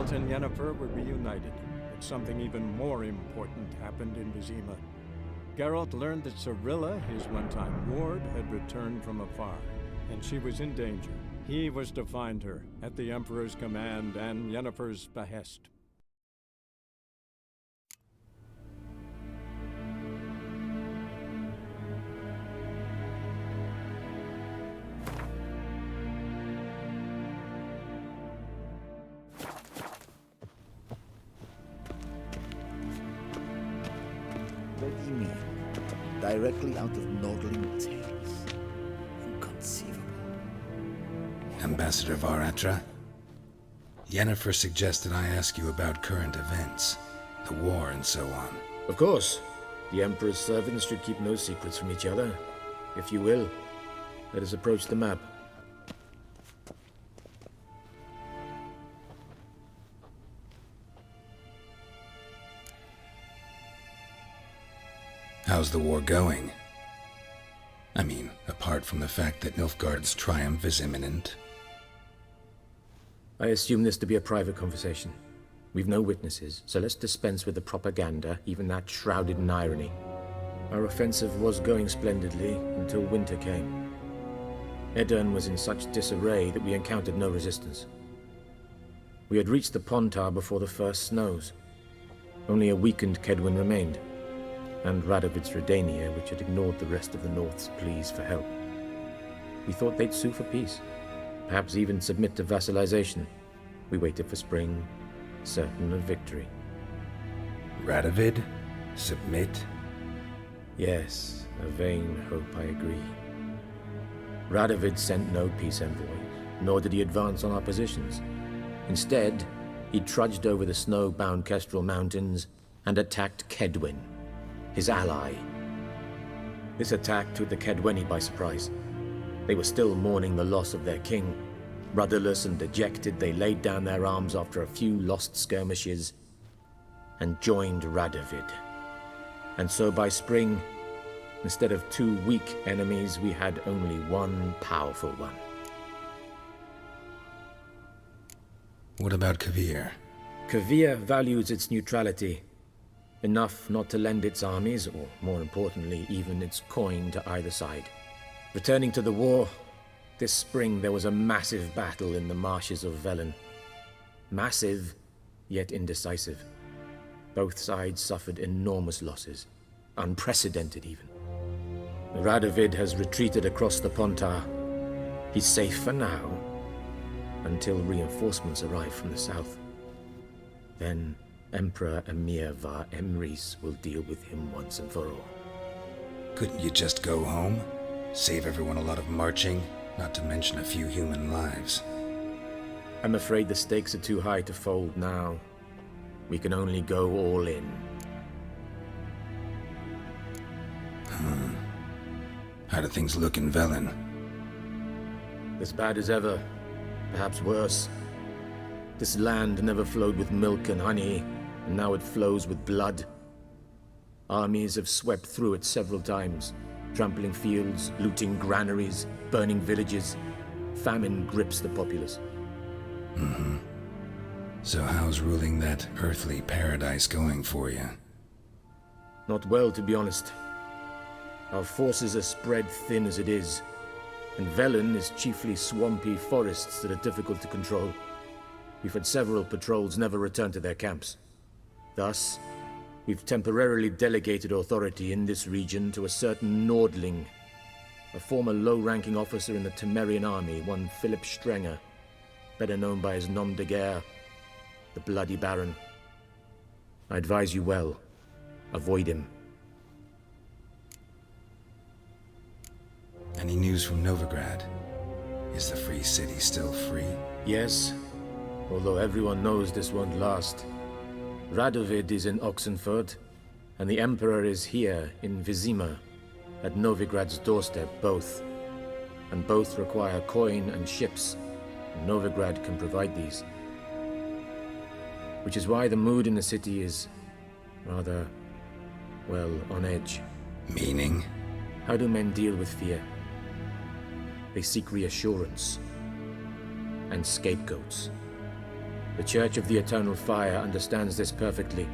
Geralt and Yennefer were reunited, but something even more important happened in Vizima. Geralt learned that Cirilla, his one-time ward, had returned from afar, and she was in danger. He was to find her, at the Emperor's command and Yennefer's behest. What do you mean? Directly out of Nordling tales? Inconceivable. Ambassador Varatra? Yennefer suggested I ask you about current events, the war and so on. Of course. The Emperor's servants should keep no secrets from each other. If you will, let us approach the map. How's the war going? I mean, apart from the fact that Nilfgaard's triumph is imminent. I assume this to be a private conversation. We've no witnesses, so let's dispense with the propaganda, even that shrouded in irony. Our offensive was going splendidly until winter came. Edirn was in such disarray that we encountered no resistance. We had reached the Pontar before the first snows. Only a weakened Kedwin remained, and Radovid's Redania, which had ignored the rest of the North's pleas for help. We thought they'd sue for peace, perhaps even submit to vassalization. We waited for spring, certain of victory. Radovid? Submit? Yes, a vain hope, I agree. Radovid sent no peace envoys, nor did he advance on our positions. Instead, he trudged over the snow-bound Kestrel Mountains and attacked Kedwin, his ally. This attack took the Kedweni by surprise. They were still mourning the loss of their king. Rudderless and dejected, they laid down their arms after a few lost skirmishes and joined Radovid. And so by spring, instead of two weak enemies, we had only one powerful one. What about Kavir? Kavir values its neutrality, enough not to lend its armies, or more importantly, even its coin to either side. Returning to the war, this spring there was a massive battle in the marshes of Velen. Massive, yet indecisive. Both sides suffered enormous losses, unprecedented even. Radovid has retreated across the Pontar. He's safe for now, until reinforcements arrive from the south. Then Emperor Emir Var Emrys will deal with him once and for all. Couldn't you just go home? Save everyone a lot of marching, not to mention a few human lives. I'm afraid the stakes are too high to fold now. We can only go all in. How do things look in Velen? As bad as ever, perhaps worse. This land never flowed with milk and honey, and now it flows with blood. Armies have swept through it several times, trampling fields, looting granaries, burning villages. Famine grips the populace. So how's ruling that earthly paradise going for you? Not well, to be honest. Our forces are spread thin as it is, and Velen is chiefly swampy forests that are difficult to control. We've had several patrols never return to their camps. Thus, we've temporarily delegated authority in this region to a certain Nordling, a former low-ranking officer in the Temerian army, one Philip Strenger, better known by his nom de guerre, the Bloody Baron. I advise you well. Avoid him. Any news from Novigrad? Is the free city still free? Yes, although everyone knows this won't last. Radovid is in Oxenford, and the Emperor is here in Vizima, at Novigrad's doorstep, both. And both require coin and ships, and Novigrad can provide these. Which is why the mood in the city is rather, well, on edge. Meaning? How do men deal with fear? They seek reassurance and scapegoats. The Church of the Eternal Fire understands this perfectly,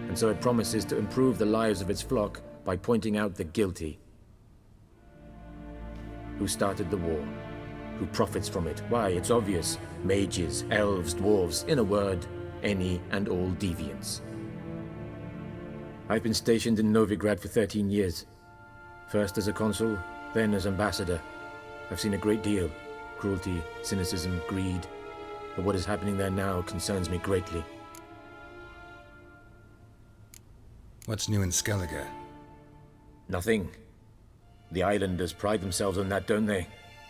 and so it promises to improve the lives of its flock by pointing out the guilty. Who started the war? Who profits from it? Why, it's obvious. Mages, elves, dwarves, in a word, any and all deviants. I've been stationed in Novigrad for 13 years. First as a consul, then as ambassador. I've seen a great deal. Cruelty, cynicism, greed. But what is happening there now concerns me greatly. What's new in Skellige? Nothing. The islanders pride themselves on that, don't they?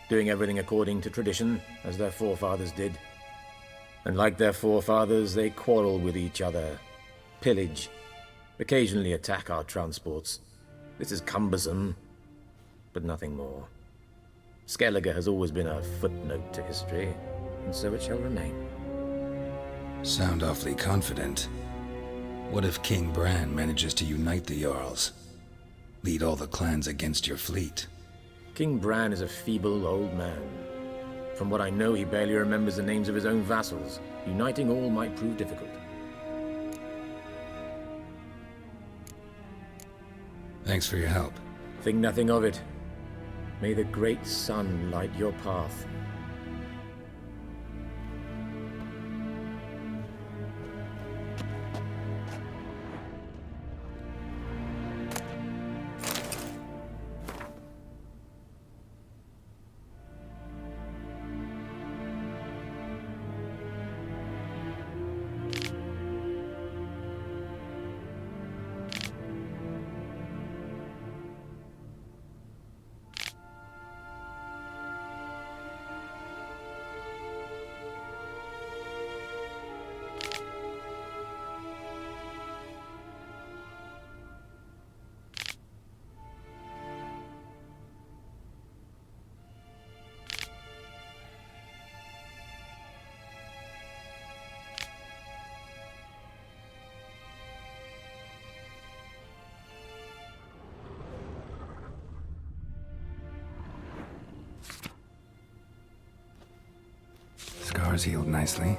Doing everything according to tradition, as their forefathers did. And like their forefathers, they quarrel with each other, pillage, occasionally attack our transports. This is cumbersome, but nothing more. Skellige has always been a footnote to history, and so it shall remain. Sound awfully confident. What if King Bran manages to unite the Jarls? Lead all the clans against your fleet? King Bran is a feeble old man. From what I know, he barely remembers the names of his own vassals. Uniting all might prove difficult. Thanks for your help. Think nothing of it. May the great sun light your path. Scars healed nicely.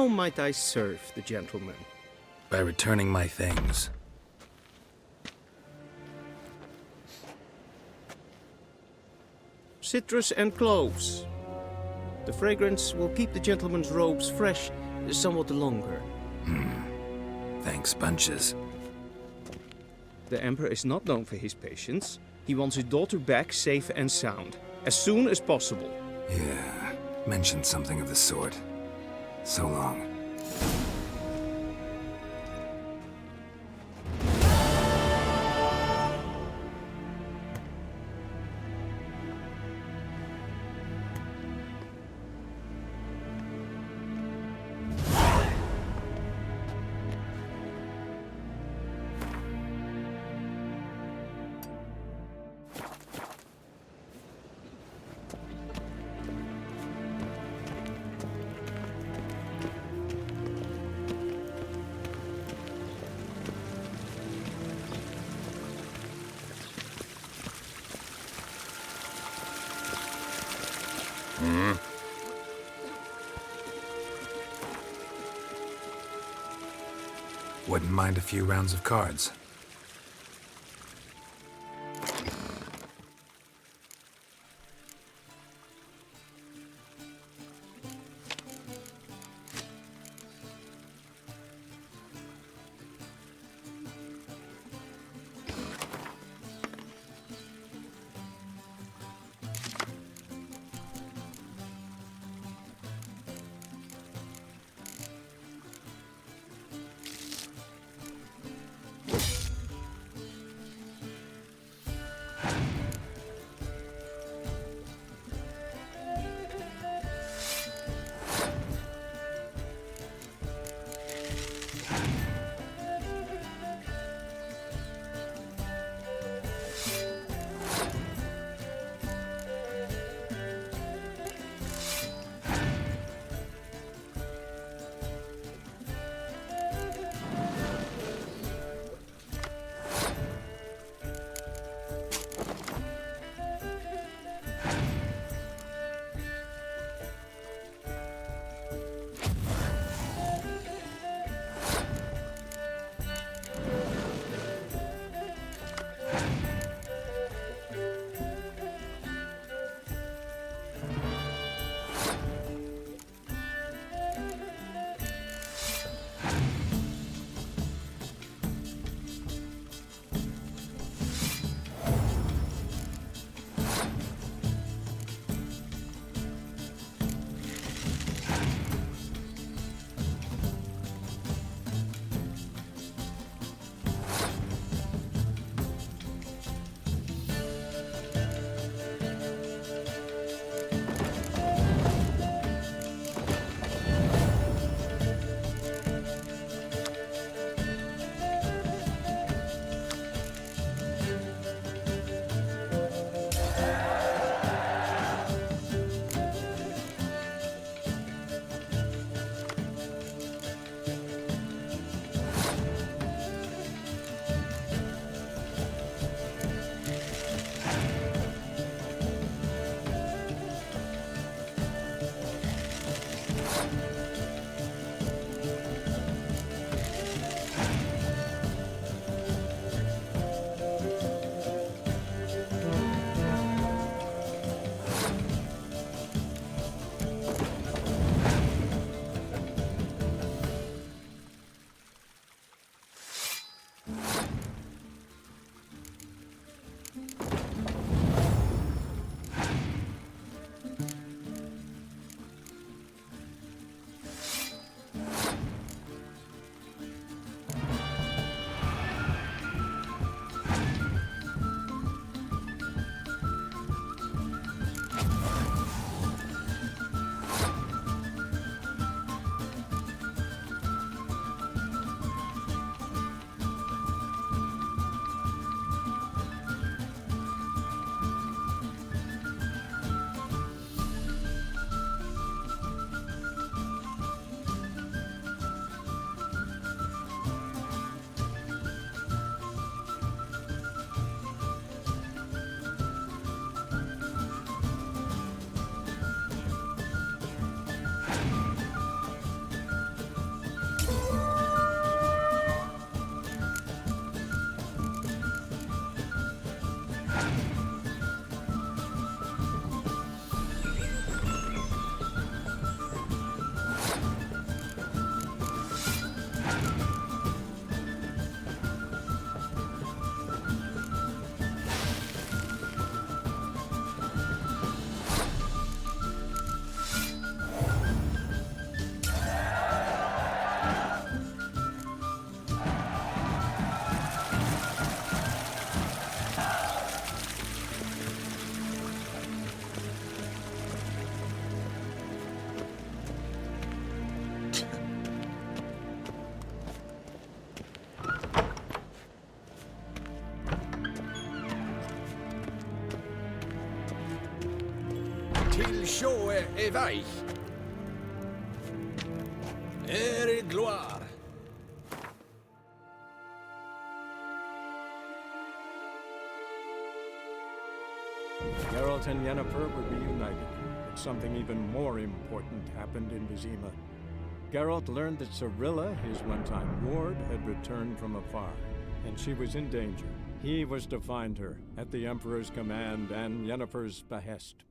How might I serve the gentleman? By returning my things. Citrus and cloves. The fragrance will keep the gentleman's robes fresh somewhat longer. Thanks, bunches. The Emperor is not known for his patience. He wants his daughter back safe and sound, as soon as possible. Yeah, mentioned something of the sort. So long. Wouldn't mind a few rounds of cards. chaud et veille. Et gloire. Geralt and Yennefer were reunited, but something even more important happened in Vizima. Geralt learned that Cirilla, his one-time ward, had returned from afar, and she was in danger. He was to find her, at the Emperor's command and Yennefer's behest.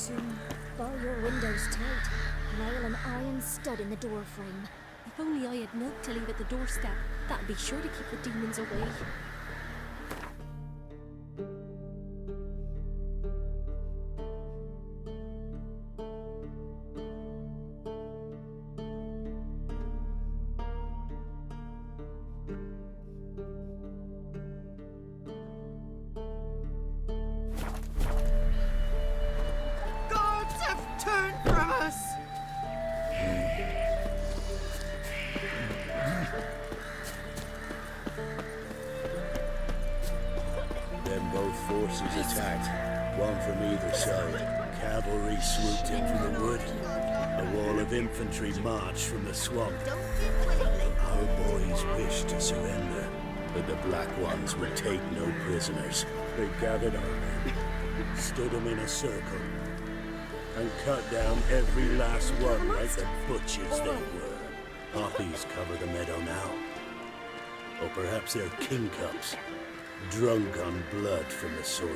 soon. Bar your windows tight. Nail an iron stud in the door frame. If only I had milk to leave at the doorstep, that'd be sure to keep the demons away. Then both forces attacked, one from either side. Cavalry swooped in from the wood. A wall of infantry marched from the swamp. Our boys wished to surrender, but the Black Ones would take no prisoners. They gathered our men, stood them in a circle, and cut down every last one like the butchers they were. Poppies cover the meadow now. Or perhaps they're kingcups, drunk on blood from the soil.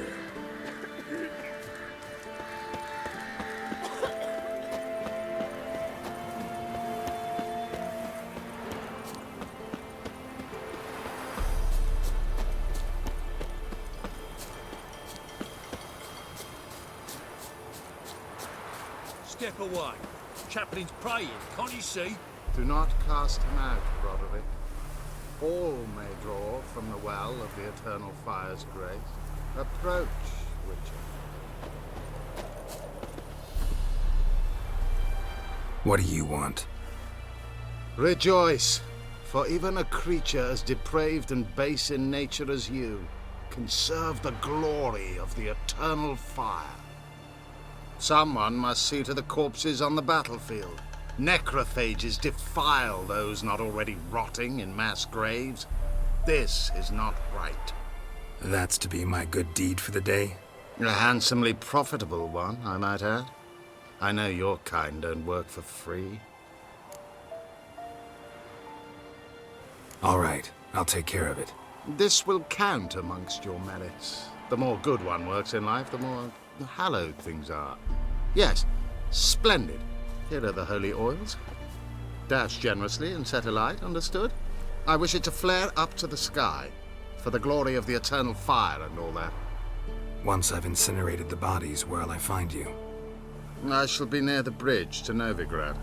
Step away. Chaplain's praying, can't you see? Do not cast him out, Broderick. All may draw from the well of the eternal fire's grace. Approach, Witcher. What do you want? Rejoice, for even a creature as depraved and base in nature as you can serve the glory of the eternal fire. Someone must see to the corpses on the battlefield. Necrophages defile those not already rotting in mass graves. This is not right. That's to be my good deed for the day? A handsomely profitable one, I might add. I know your kind don't work for free. All right, I'll take care of it. This will count amongst your merits. The more good one works in life, the more hallowed things are. Yes, splendid. Here are the holy oils. Dash generously and set alight, understood? I wish it to flare up to the sky, for the glory of the eternal fire and all that. Once I've incinerated the bodies, where'll I find you? I shall be near the bridge to Novigrad.